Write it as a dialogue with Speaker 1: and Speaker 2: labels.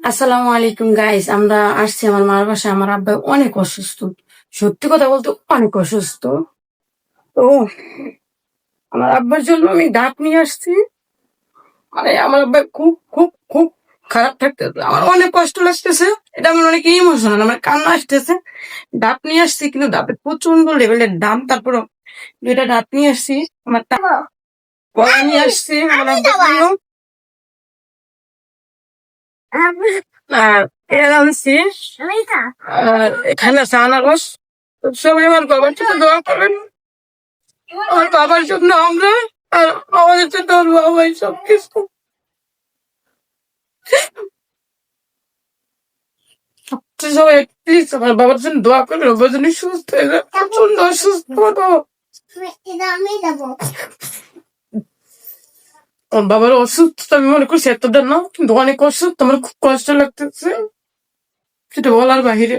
Speaker 1: আসসালামু আলাইকুম গাইস। আমরা আসছি আমার মার বাসায়। আমার আব্বা অনেক অসুস্থ, সত্যি কথা বলতে অনেক অসুস্থ। তো আমার আব্বার জন্য আমি ডাব নিয়ে আসছি। মানে আমার আব্বা খুব খুব খুব খারাপ থাকতেছে, আমার অনেক কষ্ট লাগতেছে। এটা আমার অনেক ইমোশনাল, আমার কান্না আসতেছে। ডাব নিয়ে আসছি, কিন্তু ডাবের প্রচন্ড লেভেলের দাম। তারপর দুইটা ডাব নিয়ে আসছি। আমার কলা নিয়ে আসছি আমার আব্বার জন্য। আর পেয়ারা আনছি। আর এখানে আছে আনারস। তো সবাই আমার বাবার জন্য দোয়া করবেন। আমার বাবার জন্য আমরা, আর আমাদের জন্য আমার বাবাই সবকিছু। তো সবাই প্লিজ আমার বাবার জন্য দোয়া করবেন। বাবার জন্য সুস্থ হয়ে যায়, প্রচন্ড অসুস্থ। আমার বাবার অসুস্থ আমি মনে করছি এতটা না, কিন্তু অনেক অসুস্থ। আমার খুব কষ্ট লাগতেছে, সেটা বলার বাহিরে।